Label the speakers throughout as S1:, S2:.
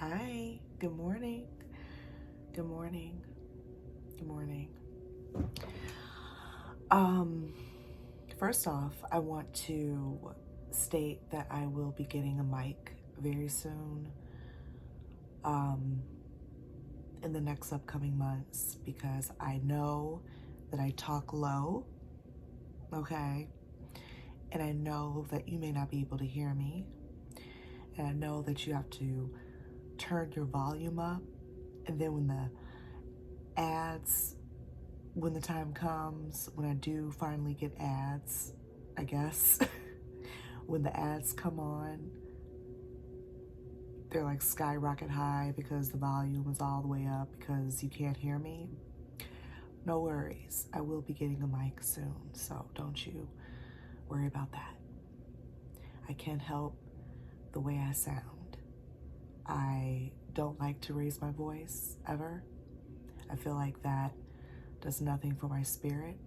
S1: Hi, good morning. Good morning. Good morning. Um, First off, I want to state that I will be getting a mic very soon, um, in the next upcoming months because I know that I talk low, okay? And I know that you may not be able to hear me. And I know that you have to turn your volume up. And then when the time comes, when I do finally get ads, I guess, when the ads come on, they're like skyrocket high because the volume is all the way up because you can't hear me. No worries. I will be getting a mic soon, so don't you worry about that. I can't help the way I sound. I don't like to raise my voice ever. I feel like that does nothing for my spirit.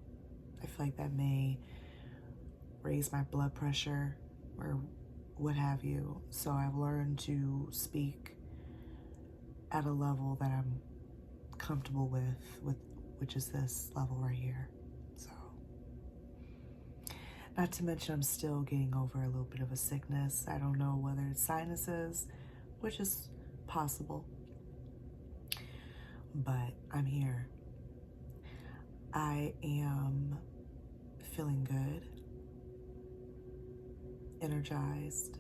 S1: I feel like that may raise my blood pressure or what have you. So I've learned to speak at a level that I'm comfortable with which is this level right here. So, not to mention I'm still getting over a little bit of a sickness. I don't know whether it's sinuses, which is possible, but I'm here. I am feeling good, energized.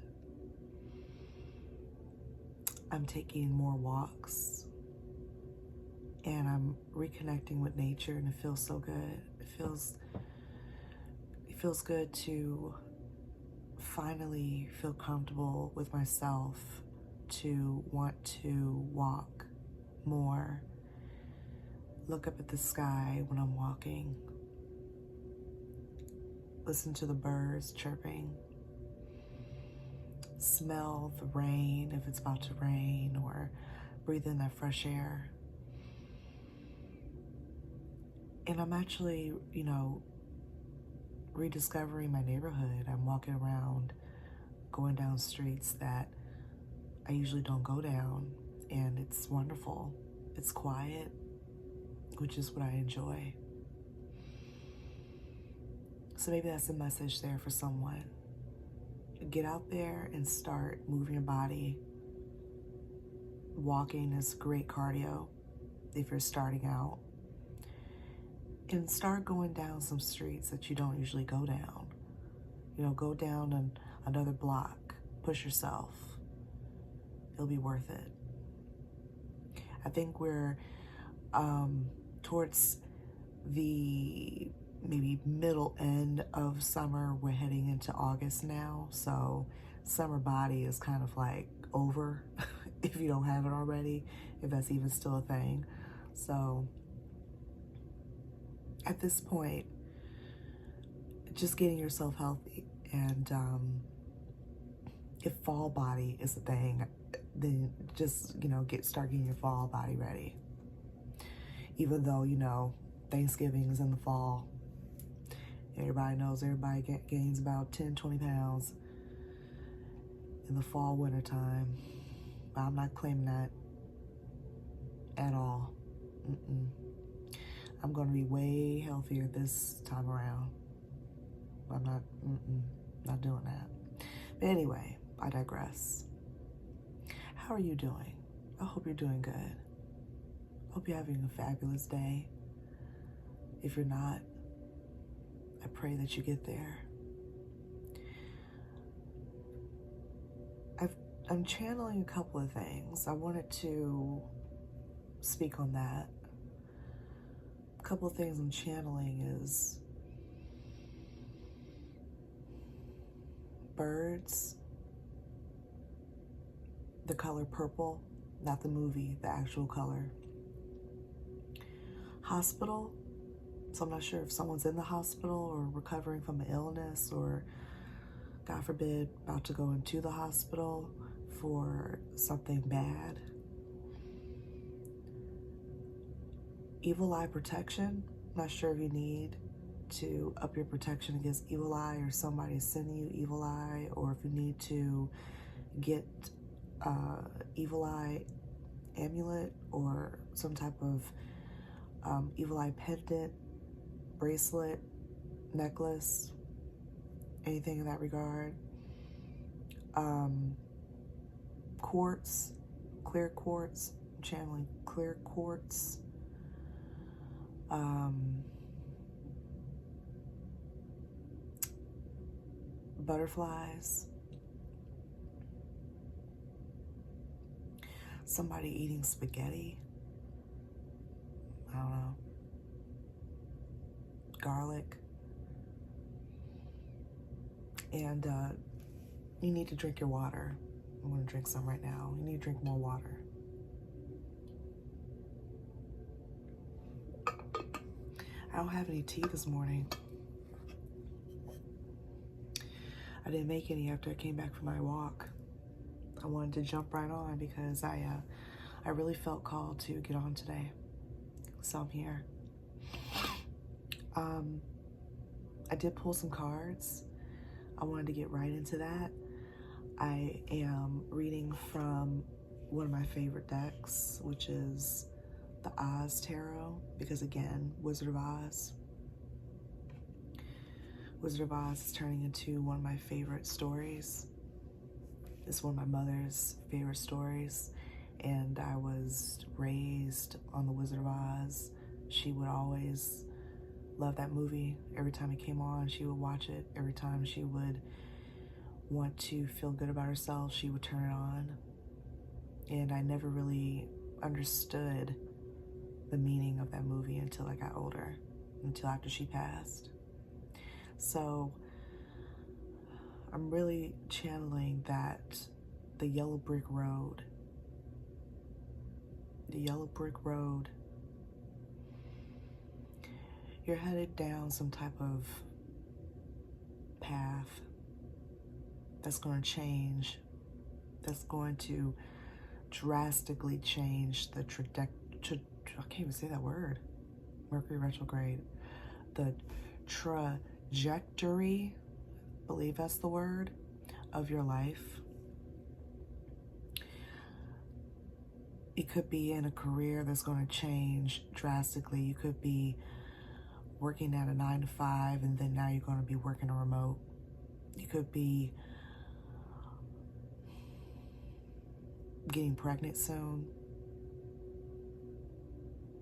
S1: I'm taking more walks and I'm reconnecting with nature, and it feels so good. It feels good to finally feel comfortable with myself, to want to walk more, look up at the sky when I'm walking, listen to the birds chirping, smell the rain if it's about to rain, or breathe in that fresh air. And I'm actually, rediscovering my neighborhood. I'm walking around, going down streets that I usually don't go down, and it's wonderful. It's quiet, which is what I enjoy. So maybe that's a message there for someone. Get out there and start moving your body. Walking is great cardio if you're starting out. And start going down some streets that you don't usually go down. Go down another block. Push yourself. It'll be worth it. I think we're towards the maybe middle end of summer. We're heading into August now, so summer body is kind of like over if you don't have it already, if that's even still a thing. So at this point, just getting yourself healthy, and if fall body is a thing, then just start getting your fall body ready. Even though Thanksgiving is in the fall, everybody knows everybody gains about 10-20 pounds in the fall winter time. But I'm not claiming that at all. I'm going to be way healthier this time around. I'm not doing that. But anyway, I digress. How are you doing? I hope you're doing good. Hope you're having a fabulous day. If you're not, I pray that you get there. I'm channeling a couple of things. I wanted to speak on that. A couple of things I'm channeling is birds, the color purple, not the movie, the actual color. Hospital, so I'm not sure if someone's in the hospital or recovering from an illness, or God forbid, about to go into the hospital for something bad. Evil eye protection, not sure if you need to up your protection against evil eye, or somebody sending you evil eye, or if you need to get evil eye amulet or some type of evil eye pendant, bracelet, necklace, anything in that regard. Quartz, clear quartz, I'm channeling clear quartz. Butterflies. Somebody eating spaghetti. I don't know. Garlic. And you need to drink your water. I'm going to drink some right now. You need to drink more water. I don't have any tea this morning. I didn't make any after I came back from my walk. I wanted to jump right on because I really felt called to get on today. So I'm here. I did pull some cards. I wanted to get right into that. I am reading from one of my favorite decks, which is the Oz Tarot, because again, Wizard of Oz. Wizard of Oz is turning into one of my favorite stories. It's one of my mother's favorite stories, and I was raised on the Wizard of Oz. She would always love that movie. Every time it came on, she would watch it. Every time she would want to feel good about herself, she would turn it on. And I never really understood the meaning of that movie until I got older, until after she passed. So I'm really channeling that the yellow brick road, you're headed down some type of path that's going to change, that's going to drastically change the I can't even say that word, Mercury retrograde, the trajectory, I believe that's the word, of your life. You could be in a career that's going to change drastically. You could be working at a 9-to-5 and then now you're going to be working a remote. You could be getting pregnant soon.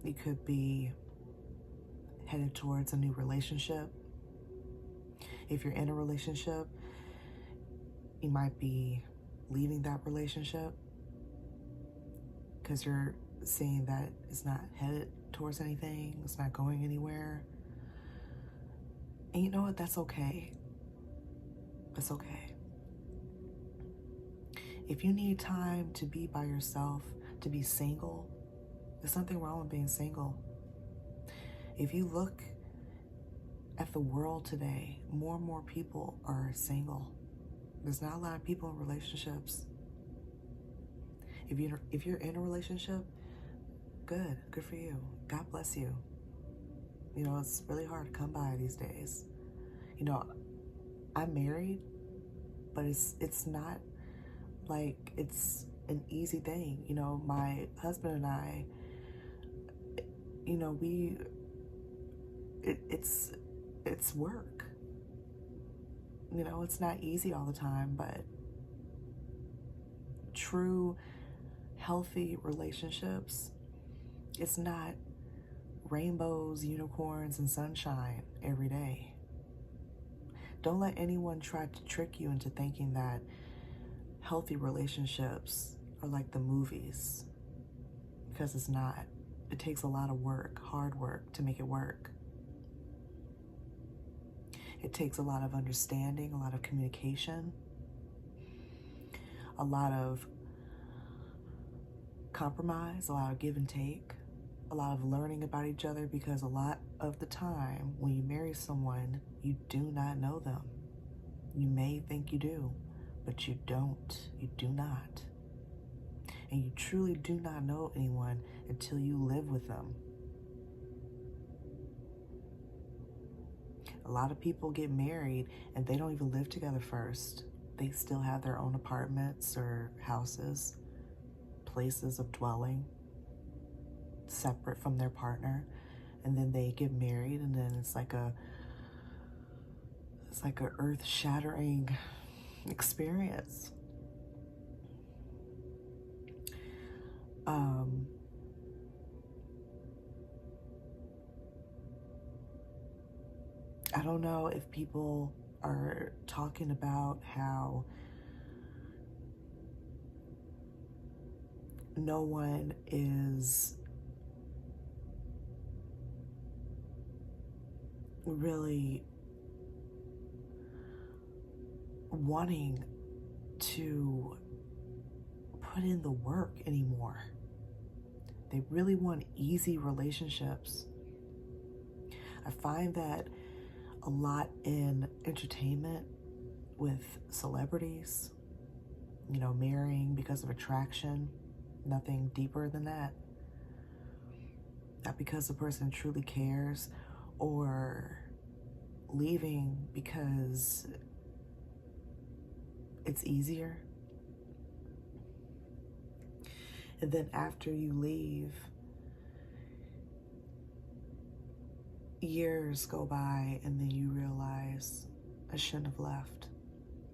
S1: You could be headed towards a new relationship. If you're in a relationship, you might be leaving that relationship because you're seeing that it's not headed towards anything, it's not going anywhere. And you know what? That's okay. That's okay. If you need time to be by yourself, to be single, there's nothing wrong with being single. If you look at the world today, more and more people are single. There's not a lot of people in relationships. If you're in a relationship, good for you. God bless you. You know, it's really hard to come by these days. You know, I'm married, but it's not like it's an easy thing. You know, my husband and I, you know, it's work. You know, it's not easy all the time, but true healthy relationships, it's not rainbows, unicorns, and sunshine every day. Don't let anyone try to trick you into thinking that healthy relationships are like the movies, because it's not. It takes a lot of work, hard work, to make it work. It takes a lot of understanding, a lot of communication, a lot of compromise, a lot of give and take, a lot of learning about each other, because a lot of the time when you marry someone, you do not know them. You may think you do, but you don't. You do not. And you truly do not know anyone until you live with them. A lot of people get married and they don't even live together first. they still have their own apartments or houses, places of dwelling, separate from their partner, and then they get married, and then it's like a earth-shattering experience. I don't know if people are talking about how no one is really wanting to put in the work anymore. They really want easy relationships. I find that a lot in entertainment with celebrities, you know, marrying because of attraction, nothing deeper than that. Not because the person truly cares, or leaving because it's easier. And then after you leave, years go by, and then you realize, I shouldn't have left.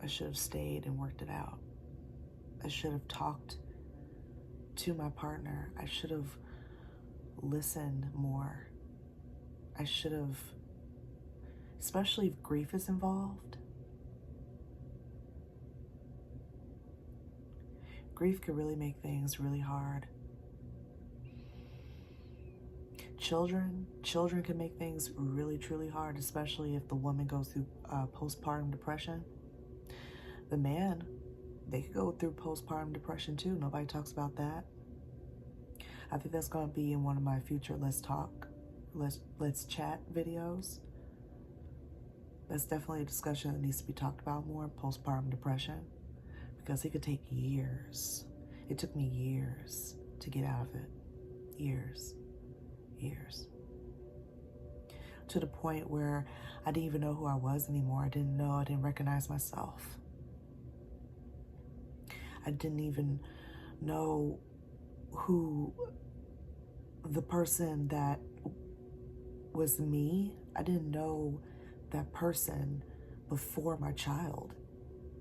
S1: I should have stayed and worked it out. I should have talked to my partner. I should have listened more. I should have, especially if grief is involved. Grief can really make things really hard. Children can make things really, truly hard, especially if the woman goes through postpartum depression. The man, they could go through postpartum depression too. Nobody talks about that. I think that's going to be in one of my future Let's Chat videos. That's definitely a discussion that needs to be talked about more, postpartum depression, because it could take years. It took me years to get out of it. Years. To the point where I didn't even know who I was anymore. I didn't recognize myself. I didn't even know who the person that was me. I didn't know that person before my child.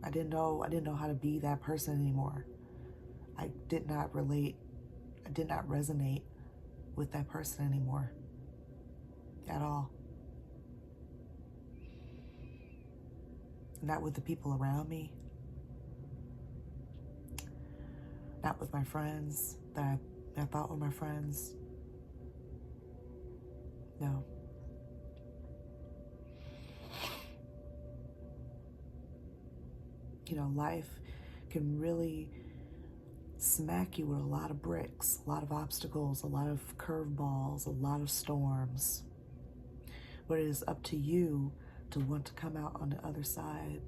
S1: I didn't know how to be that person anymore. I did not resonate with that person anymore at all. Not with the people around me. Not with my friends that I thought were my friends. No. You know, life can really smack you with a lot of bricks, a lot of obstacles, a lot of curveballs, a lot of storms. But it is up to you to want to come out on the other side.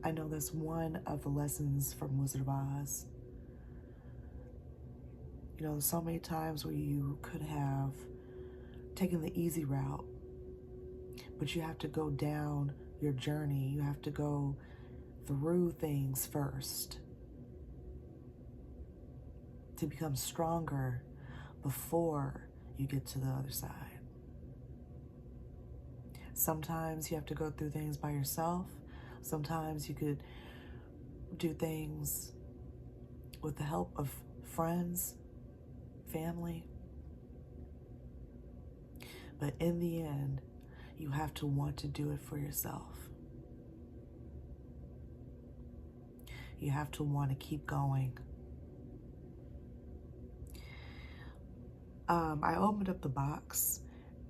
S1: I know that's one of the lessons from Wizard of Oz. You know, so many times where you could have taken the easy route, but you have to go down your journey. You have to go through things first to become stronger before you get to the other side. Sometimes you have to go through things by yourself. Sometimes you could do things with the help of friends, family. But in the end, you have to want to do it for yourself. You have to want to keep going. I opened up the box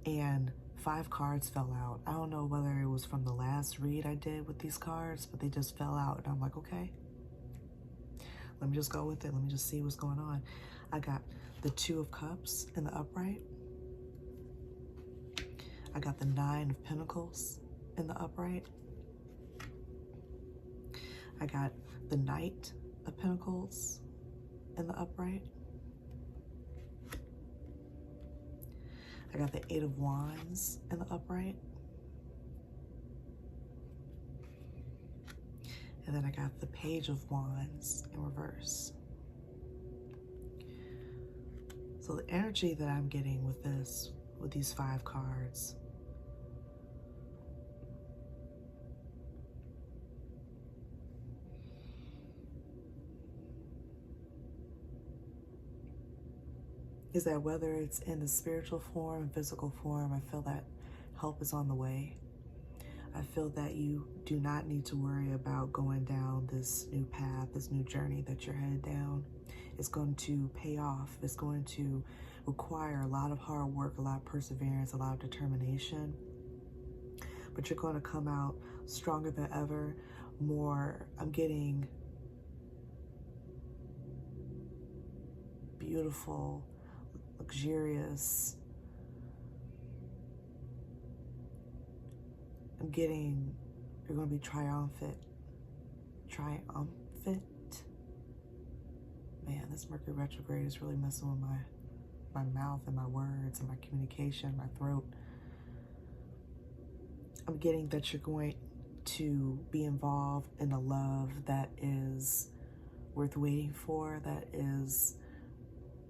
S1: and 5 cards fell out. I don't know whether it was from the last read I did with these cards, but they just fell out. And I'm like, okay, let me just go with it. Let me just see what's going on. I got the 2 of Cups in the upright. I got the 9 of Pentacles in the upright. I got the Knight of Pentacles in the upright. I got the 8 of Wands in the upright. And then I got the Page of Wands in reverse. So the energy that I'm getting with this, with these 5 cards, is that whether it's in the spiritual form, physical form, I feel that help is on the way. I feel that you do not need to worry about going down this new path, this new journey that you're headed down. It's going to pay off. It's going to require a lot of hard work, a lot of perseverance, a lot of determination. But you're going to come out stronger than ever, more, I'm getting beautiful, luxurious. I'm getting, you're going to be triumphant. Triumphant? Man, this Mercury retrograde is really messing with my mouth and my words and my communication, my throat. I'm getting that you're going to be involved in a love that is worth waiting for, that is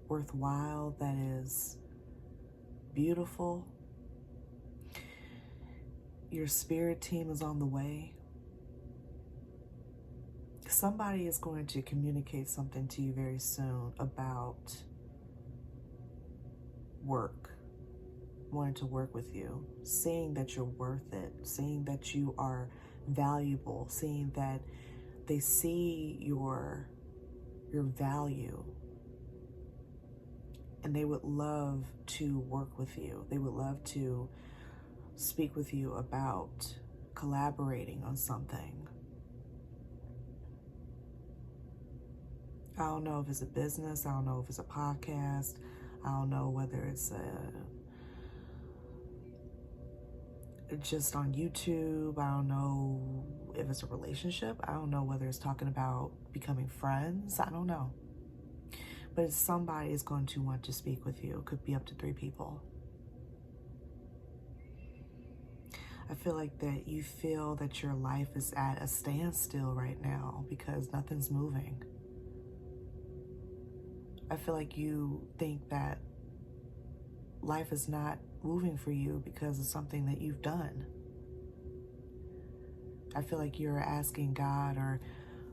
S1: worthwhile, that is beautiful. Your spirit team is on the way. Somebody is going to communicate something to you very soon about work, wanting to work with you, seeing that you're worth it, seeing that you are valuable, seeing that they see your value, and they would love to work with you. They would love to speak with you about collaborating on something. I don't know if it's a business. I don't know if it's a podcast. I don't know whether it's just on YouTube. I don't know if it's a relationship. I don't know whether it's talking about becoming friends. I don't know. But somebody is going to want to speak with you. It could be up to 3 people. I feel like that you feel that your life is at a standstill right now because nothing's moving. I feel like you think that life is not moving for you because of something that you've done. I feel like you're asking God or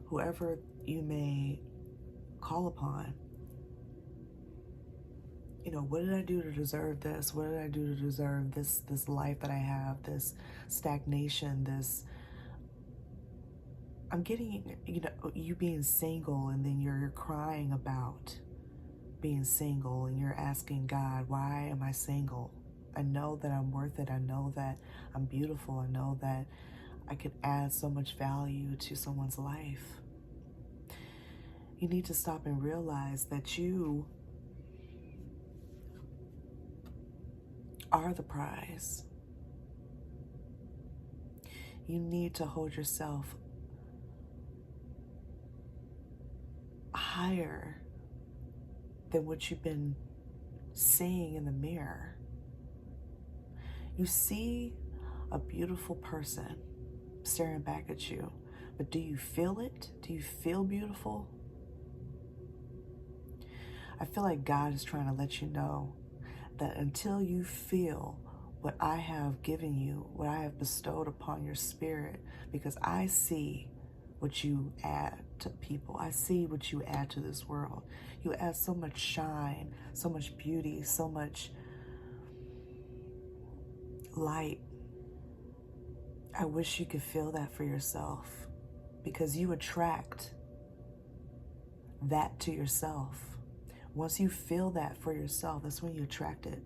S1: whoever you may call upon, you know, what did I do to deserve this? What did I do to deserve this life that I have, this stagnation, this... I'm getting, you know, you being single, and then you're crying about being single, and you're asking God, why am I single? I know that I'm worth it. I know that I'm beautiful. I know that I could add so much value to someone's life. You need to stop and realize that you are the prize. You need to hold yourself higher than what you've been seeing in the mirror. You see a beautiful person staring back at you, but do you feel it? Do you feel beautiful? I feel like God is trying to let you know that until you feel what I have given you, what I have bestowed upon your spirit, because I see what you add to people. I see what you add to this world. You add so much shine, so much beauty, so much light. I wish you could feel that for yourself, because you attract that to yourself. Once you feel that for yourself, that's when you attract it.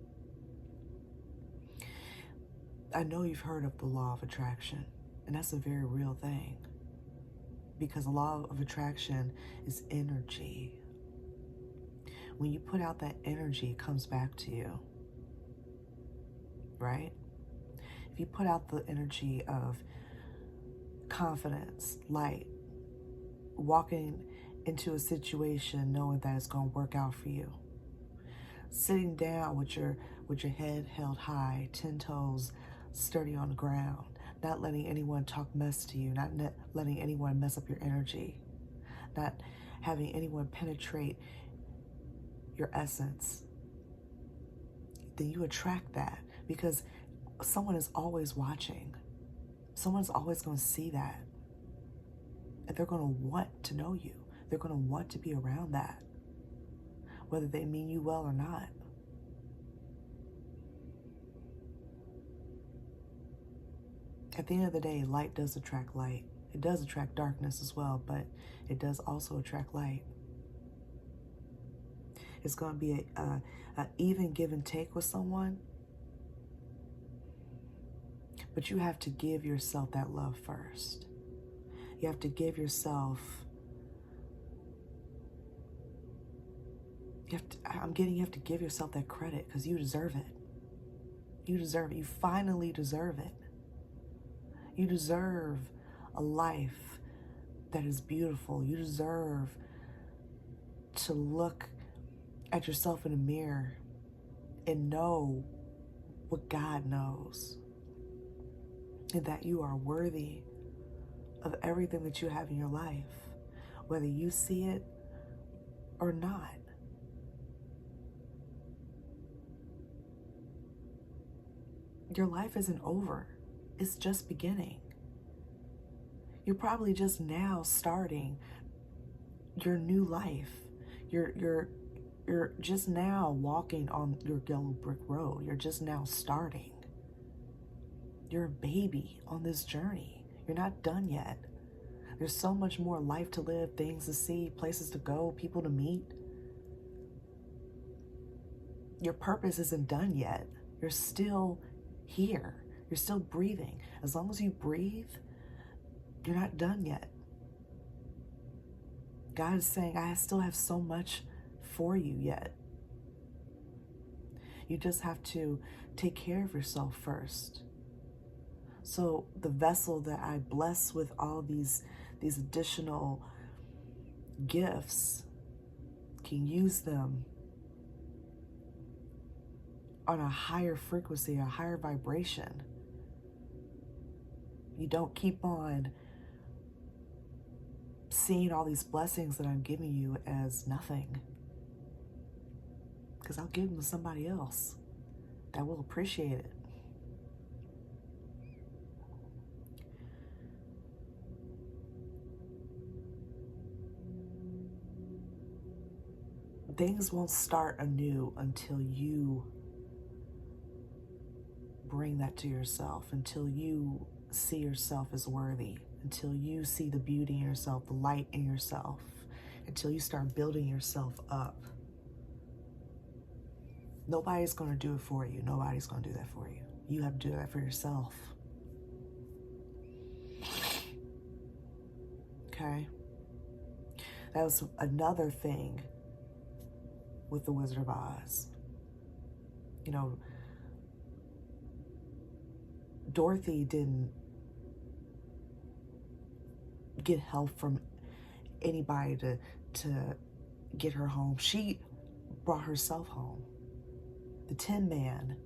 S1: I know you've heard of the law of attraction, and that's a very real thing, because the law of attraction is energy. When you put out that energy, it comes back to you, right? If you put out the energy of confidence, light, walking into a situation knowing that it's going to work out for you, sitting down with your head held high, 10 toes sturdy on the ground, not letting anyone talk mess to you, not letting anyone mess up your energy, not having anyone penetrate your essence, then you attract that, because someone is always watching. Someone's always going to see that. And they're going to want to know you. They're going to want to be around that, whether they mean you well or not. At the end of the day, light does attract light. It does attract darkness as well, but it does also attract light. It's going to be a even give and take with someone, but you have to give yourself that love first. You have to give yourself, you have to give yourself that credit, because you deserve it. You deserve it. You finally deserve it. You deserve a life that is beautiful. You deserve to look at yourself in the mirror and know what God knows, and that you are worthy of everything that you have in your life, whether you see it or not. Your life isn't over. It's just beginning. You're probably just now starting your new life. You're just now walking on your yellow brick road. You're just now starting. You're a baby on this journey. You're not done yet. There's so much more life to live, things to see, places to go, people to meet. Your purpose isn't done yet. You're still here. You're still breathing. As long as you breathe, you're not done yet. God is saying, I still have so much for you yet. You just have to take care of yourself first. So the vessel that I bless with all these additional gifts, can use them on a higher frequency, a higher vibration. You don't keep on seeing all these blessings that I'm giving you as nothing, because I'll give them to somebody else that will appreciate it. Things won't start anew until you bring that to yourself, until you see yourself as worthy, until you see the beauty in yourself, the light in yourself, until you start building yourself up. Nobody's going to do it for you. Nobody's going to do that for you. You have to do that for yourself. Okay? That was another thing with the Wizard of Oz. You know, Dorothy didn't get help from anybody to get her home. She brought herself home. The Tin Man,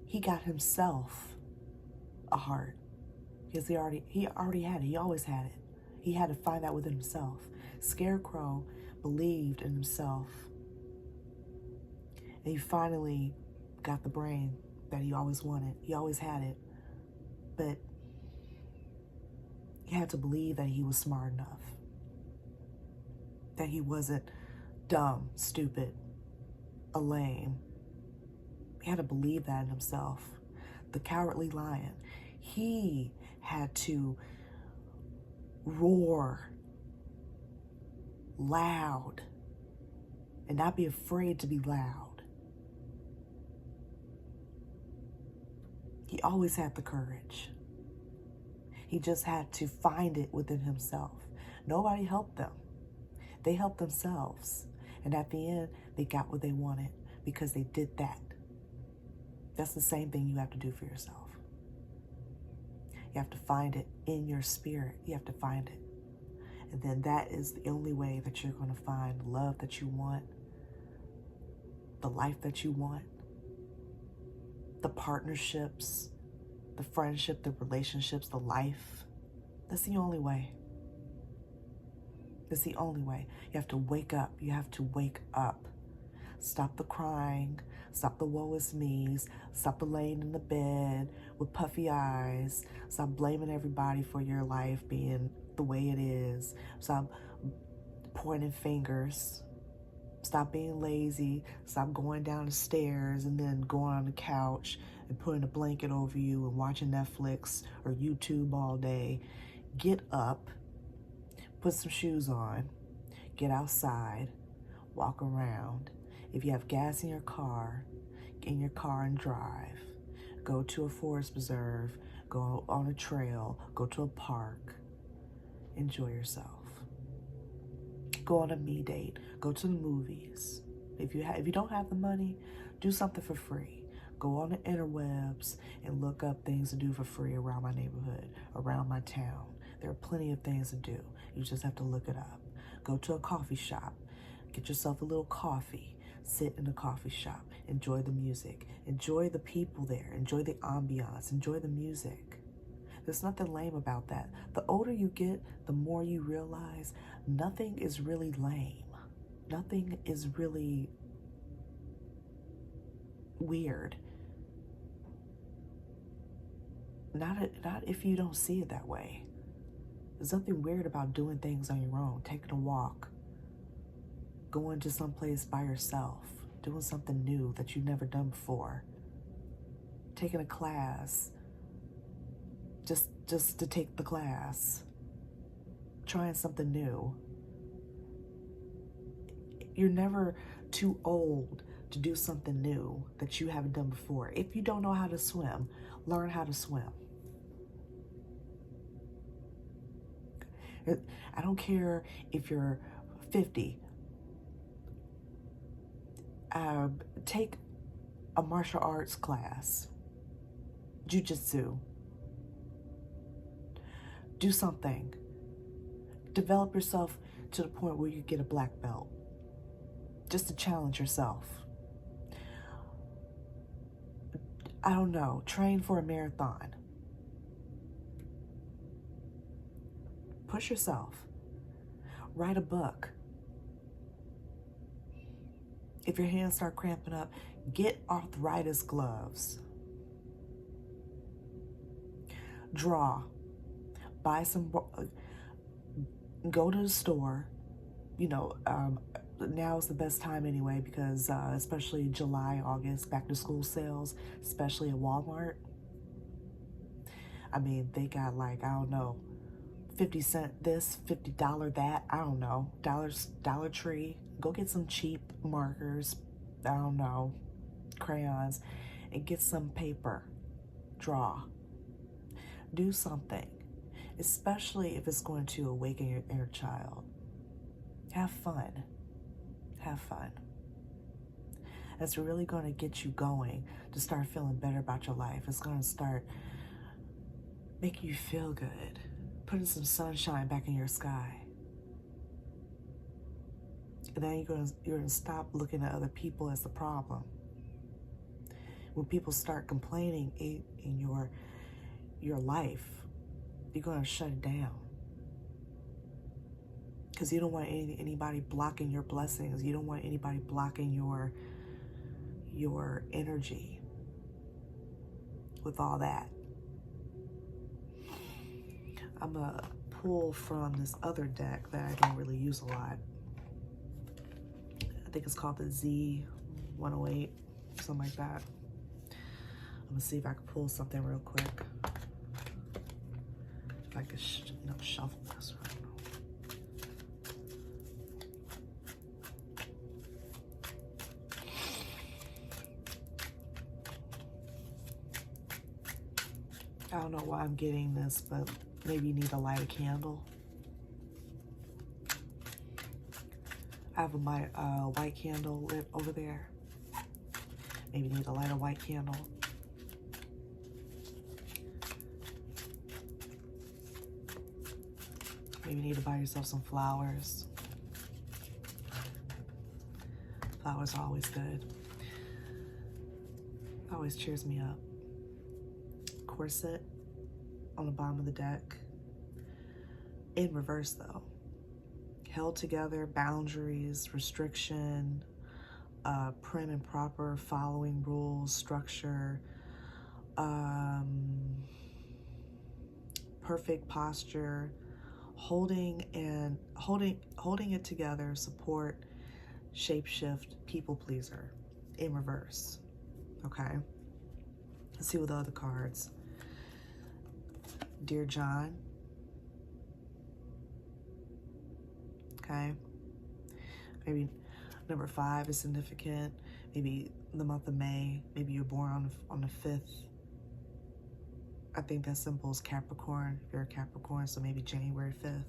S1: he got himself a heart, because he already had it. He always had it. He had to find that within himself. Scarecrow believed in himself, and he finally got the brain that he always wanted. He always had it, but he had to believe that he was smart enough, that he wasn't dumb, stupid, a lame. He had to believe that in himself. The Cowardly Lion, he had to roar loud and not be afraid to be loud. He always had the courage. He just had to find it within himself. Nobody helped them. They helped themselves. And at the end, they got what they wanted because they did that. That's the same thing you have to do for yourself. You have to find it in your spirit. You have to find it. And then that is the only way that you're going to find the love that you want, the life that you want, the partnerships the friendship, the relationships, the life. That's the only way. It's the only way. You have to wake up. You have to wake up. Stop the crying. Stop the woe is me's. Stop the laying in the bed with puffy eyes. Stop blaming everybody for your life being the way it is. Stop pointing fingers. Stop being lazy. Stop going down the stairs and then going on the couch and putting a blanket over you and watching Netflix or YouTube all day. Get up. Put some shoes on. Get outside. Walk around. If you have gas in your car, get in your car and drive. Go to a forest preserve. Go on a trail. Go to a park. Enjoy yourself. Go on a me date. Go to the movies. If you don't have the money, do something for free. Go on the interwebs and look up things to do for free around my neighborhood, around my town. There are plenty of things to do. You just have to look it up. Go to a coffee shop. Get yourself a little coffee. Sit in a coffee shop. Enjoy the music. Enjoy the people there. Enjoy the ambiance. Enjoy the music. There's nothing lame about that. The older you get, the more you realize nothing is really lame. Nothing is really weird. Not if you don't see it that way. There's nothing weird about doing things on your own, taking a walk, going to someplace by yourself, doing something new that you've never done before, taking a class, just to take the class, trying something new. You're never too old to do something new that you haven't done before. If you don't know how to swim, learn how to swim. I don't care if you're 50. Take a martial arts class, jiu-jitsu. Do something. Develop yourself to the point where you get a black belt, just to challenge yourself. I don't know, train for a marathon. Push yourself. Write a book. If your hands start cramping up, get arthritis gloves. Draw. Buy some, go to the store. You know, now is the best time anyway because especially July, August, back to school sales, especially at Walmart. I mean, they got like, I don't know, 50 cent this, $50 that, I don't know, Dollar Tree. Go get some cheap markers, I don't know, crayons, and get some paper. Draw. Do something, especially if it's going to awaken your inner child. Have fun. Have fun. That's really going to get you going to start feeling better about your life. It's going to start making you feel good, putting some sunshine back in your sky. And then you're gonna stop looking at other people as the problem. When people start complaining in your life, you're gonna shut it down. Because you don't want anybody blocking your blessings. You don't want anybody blocking your energy with all that. I'm gonna pull from this other deck that I don't really use a lot. I think it's called the Z108, something like that. I'm gonna see if I can pull something real quick. If I could shuffle this, I don't know. I don't know why I'm getting this, but maybe you need to light a candle. I have my white candle lit over there. Maybe you need to light a white candle. Maybe you need to buy yourself some flowers. Flowers are always good. Always cheers me up. corset on the bottom of the deck. In reverse though. Held together, boundaries, restriction, prim and proper, following rules, structure, perfect posture, holding it together, support, shapeshift, people pleaser, in reverse. Okay, let's see what the other cards. Dear John. Okay, maybe number 5 is significant. Maybe the month of May. Maybe you're born on the 5th. I think that symbol is Capricorn. If you're a Capricorn, so maybe January 5th.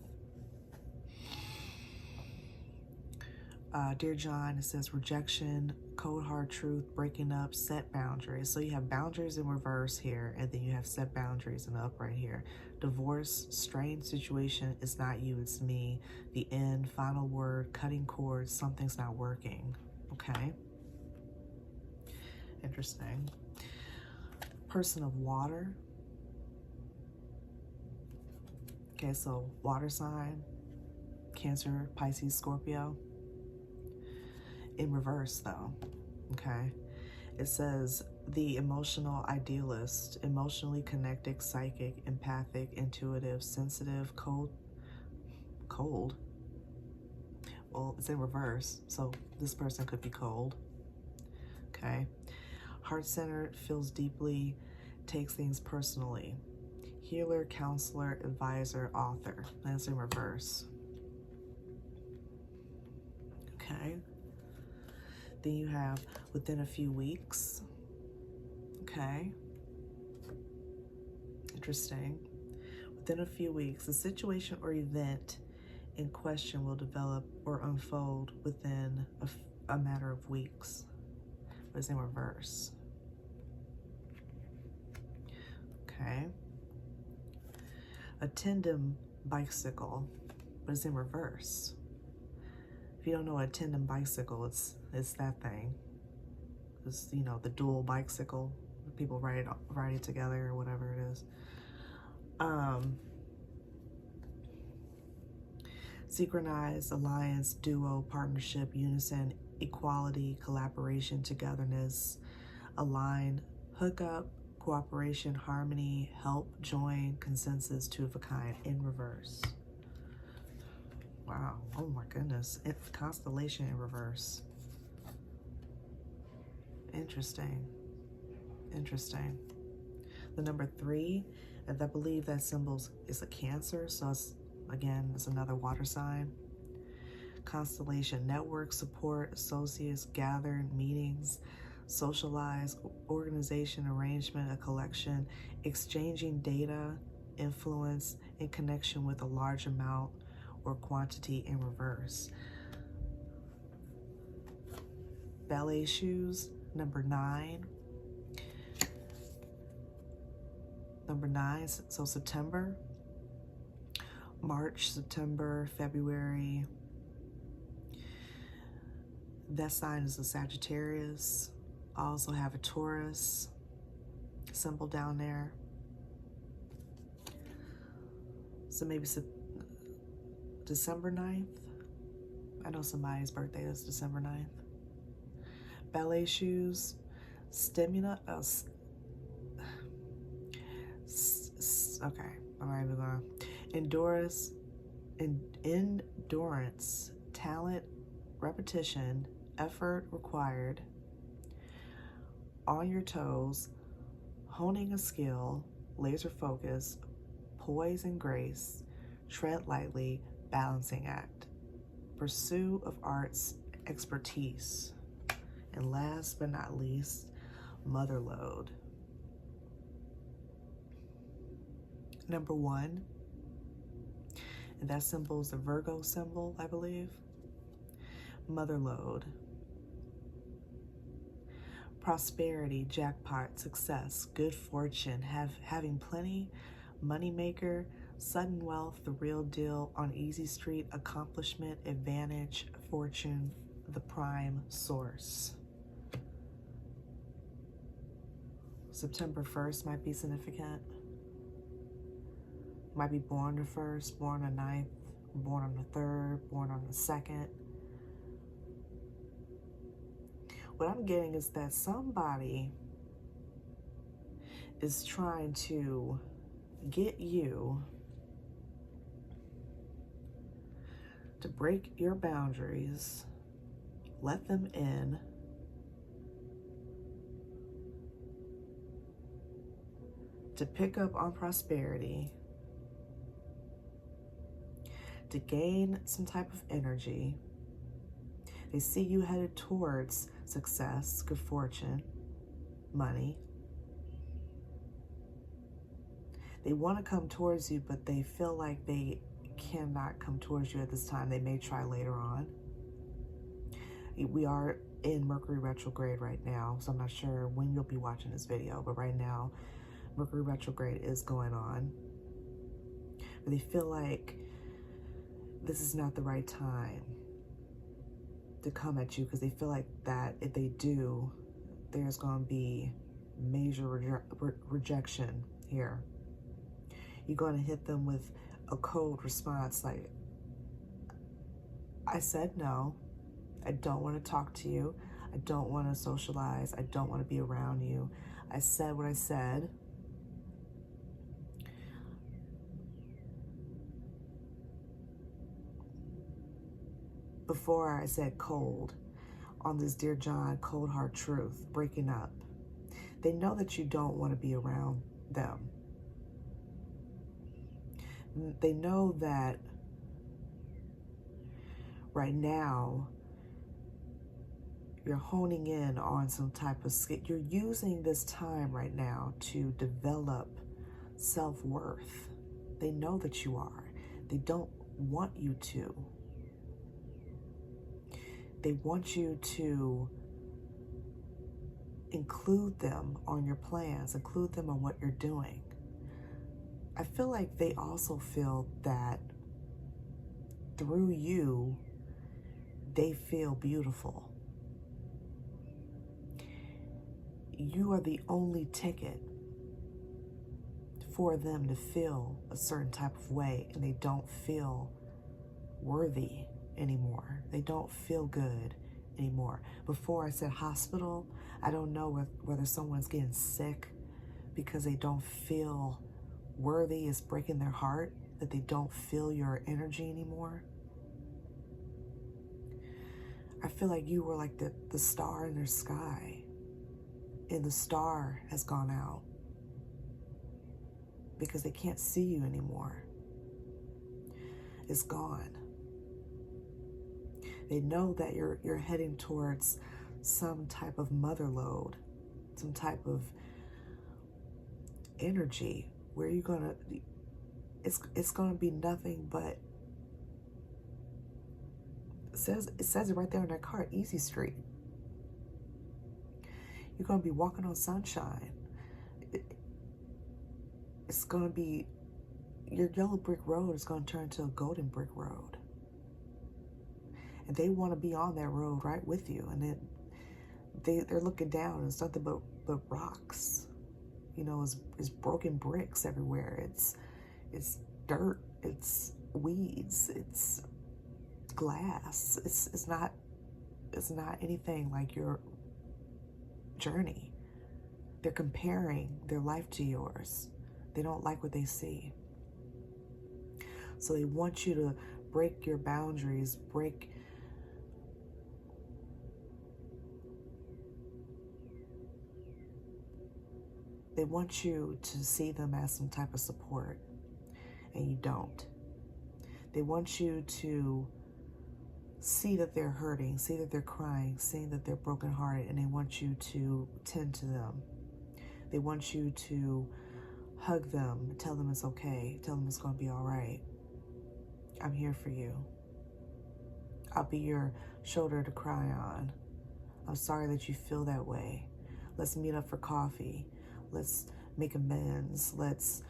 S1: Dear John, it says rejection, cold hard truth, breaking up, set boundaries. So you have boundaries in reverse here, and then you have set boundaries in the upright here. Divorce, strained situation, it's not you, it's me. The end, final word, cutting cords, something's not working. Okay. Interesting. Person of water. Okay, so water sign, Cancer, Pisces, Scorpio. In reverse though, okay? It says the emotional idealist, emotionally connected, psychic, empathic, intuitive, sensitive, cold. Well, it's in reverse, so this person could be cold, okay? Heart-centered, feels deeply, takes things personally. Healer, counselor, advisor, author. That's in reverse. Okay. Then you have within a few weeks. Okay. Interesting. Within a few weeks, the situation or event in question will develop or unfold within a matter of weeks. But it's in reverse. Okay. A tandem bicycle, but it's in reverse. If you don't know a tandem bicycle, it's that thing. It's, you know, the dual bicycle. People ride it together or whatever it is. Synchronized, alliance, duo, partnership, unison, equality, collaboration, togetherness, align, hookup, cooperation, harmony, help, join, consensus, two of a kind, in reverse. Wow, oh my goodness, it's constellation in reverse. Interesting, interesting. The number 3, and I believe that symbol is a Cancer, so it's, again, it's another water sign. Constellation, network, support, associates, gather, meetings, socialize, organization, arrangement, a collection, exchanging data, influence, in connection with a large amount or quantity, in reverse. Ballet shoes, number 9. Number 9, so September, March, September, February. That sign is a Sagittarius. I also have a Taurus symbol down there. So maybe December 9th. I know somebody's birthday is December 9th. Ballet shoes, stimulus. Okay, all right, we're going. Endurance, talent, repetition, effort required, on your toes, honing a skill, laser focus, poise and grace, tread lightly, balancing act, pursuit of arts, expertise, and last but not least, motherload. Number 1, and that symbol is the Virgo symbol, I believe. Motherload. Prosperity, jackpot, success, good fortune, having plenty, moneymaker, sudden wealth, the real deal, on easy street, accomplishment, advantage, fortune, the prime source. September 1st might be significant. Might be born the 1st, born the 9th, born on the 3rd, born on the 2nd. What I'm getting is that somebody is trying to get you to break your boundaries, let them in, to pick up on prosperity, to gain some type of energy. They see you headed towards success, good fortune, money. They want to come towards you, but they feel like they cannot come towards you at this time. They may try later on. We are in Mercury retrograde right now, so I'm not sure when you'll be watching this video, but right now, Mercury retrograde is going on. But they feel like this is not the right time to come at you, because they feel like that if they do, there's going to be major rejection here. You're going to hit them with a cold response like, I said no, I don't want to talk to you, I don't want to socialize, I don't want to be around you, I said what I said. Before I said cold, on this Dear John cold hard truth, breaking up. They know that you don't want to be around them. They know that right now you're honing in on some type of skill. You're using this time right now to develop self-worth. They know that you are. They don't want you to. They want you to include them on your plans, include them on what you're doing. I feel like they also feel that through you, they feel beautiful. You are the only ticket for them to feel a certain type of way, and they don't feel worthy anymore. They don't feel good anymore. Before I said hospital, I don't know whether someone's getting sick because they don't feel worthy. Is breaking their heart that they don't feel your energy anymore. I feel like you were like the star in their sky, and the star has gone out because they can't see you anymore. It's gone. They know that you're heading towards some type of mother load, some type of energy where you're gonna, it's gonna be nothing but, it says it right there on that card, easy street. You're gonna be walking on sunshine. It's gonna be, your yellow brick road is gonna turn to a golden brick road. And they want to be on that road right with you. And then they're looking down, and it's nothing but rocks. You know, it's broken bricks everywhere. It's dirt. It's weeds. It's glass. It's not anything like your journey. They're comparing their life to yours. They don't like what they see. So they want you to break your boundaries, they want you to see them as some type of support, and you don't. They want you to see that they're hurting, see that they're crying, see that they're brokenhearted, and they want you to tend to them. They want you to hug them, tell them it's okay, tell them it's going to be all right. I'm here for you. I'll be your shoulder to cry on. I'm sorry that you feel that way. Let's meet up for coffee. Let's make amends. Let's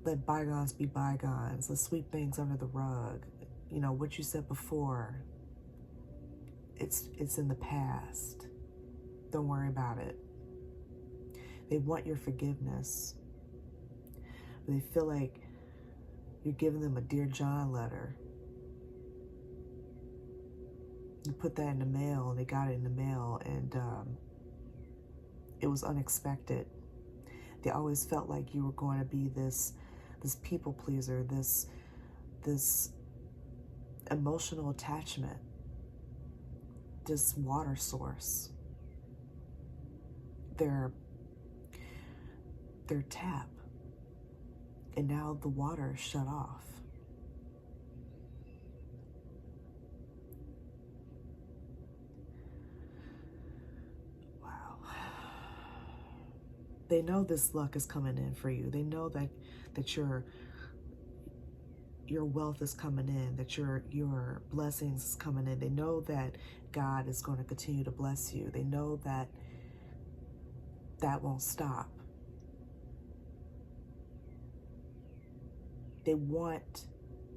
S1: let bygones be bygones. Let's sweep things under the rug. You know, what you said before, it's in the past. Don't worry about it. They want your forgiveness. They feel like you're giving them a Dear John letter. You put that in the mail, and they got it in the mail, and it was unexpected. They always felt like you were going to be this people pleaser, this emotional attachment, this water source. Their tap, and now the water is shut off. Wow. They know this luck is coming in for you. They know that your wealth is coming in, that your blessings is coming in. They know that God is going to continue to bless you. They know that won't stop. They want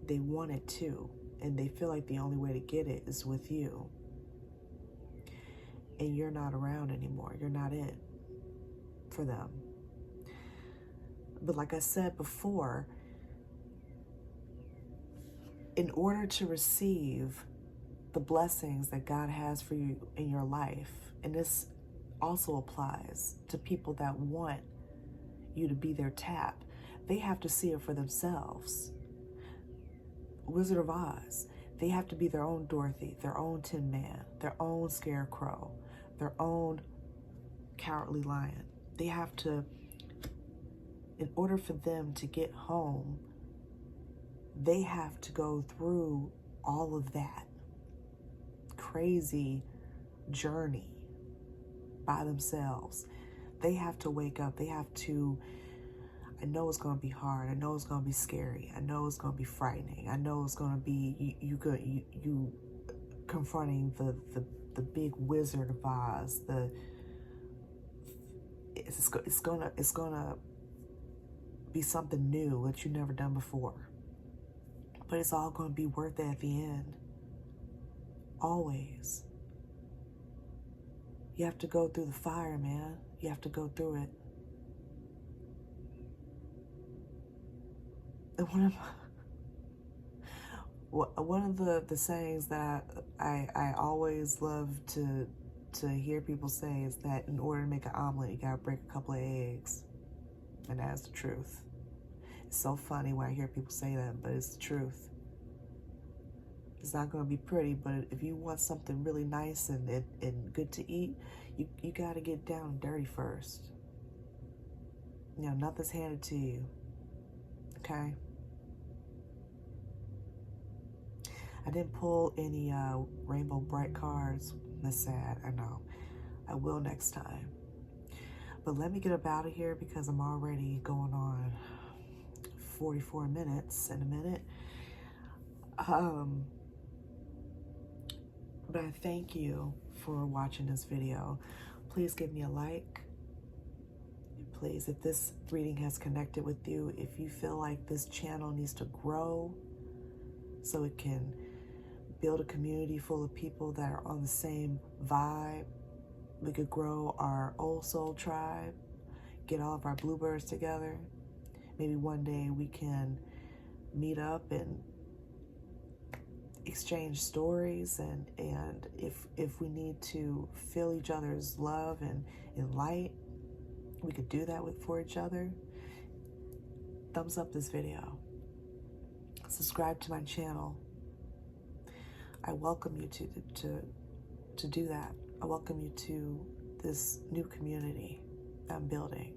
S1: it too, and they feel like the only way to get it is with you. And you're not around anymore. You're not it for them. But like I said before, in order to receive the blessings that God has for you in your life, and this also applies to people that want you to be their tap, they have to see it for themselves. Wizard of Oz, they have to be their own Dorothy, their own Tin Man, their own Scarecrow, their own Cowardly Lion. They have to, in order for them to get home, they have to go through all of that crazy journey by themselves. They have to wake up. They have to, I know it's going to be hard. I know it's going to be scary. I know it's going to be frightening. I know it's going to be you confronting the big Wizard of Oz. It's gonna be something new that you've never done before. But it's all going to be worth it at the end. Always. You have to go through the fire, man. You have to go through it. And one of the sayings that I always love to hear people say is that in order to make an omelet, you gotta break a couple of eggs. And that's the truth. It's so funny when I hear people say that, but it's the truth. It's not going to be pretty, but if you want something really nice and good to eat, you got to get down and dirty first. You know, nothing's handed to you. Okay? I didn't pull any Rainbow Bright cards. That's sad, I know. I will next time. But let me get up out of here because I'm already going on 44 minutes in a minute. But I thank you for watching this video. Please give me a like. Please, if this reading has connected with you, if you feel like this channel needs to grow so it can build a community full of people that are on the same vibe, we could grow our Old Soul tribe, get all of our bluebirds together. Maybe one day we can meet up and exchange stories, and if we need to feel each other's love and light, we could do that for each other. Thumbs up this video. Subscribe to my channel. I welcome you to do that. I welcome you to this new community I'm building.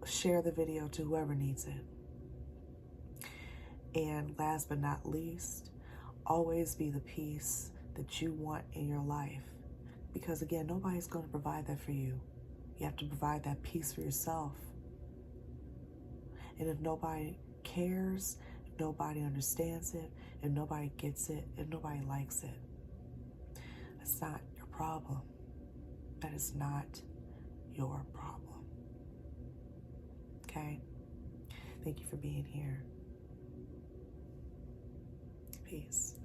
S1: Share the video to whoever needs it. And last but not least, always be the peace that you want in your life. Because again, nobody's going to provide that for you. You have to provide that peace for yourself. And if nobody cares, if nobody understands it, if nobody gets it, if nobody likes it, that's not your problem. That is not your problem. Okay? Thank you for being here. Peace.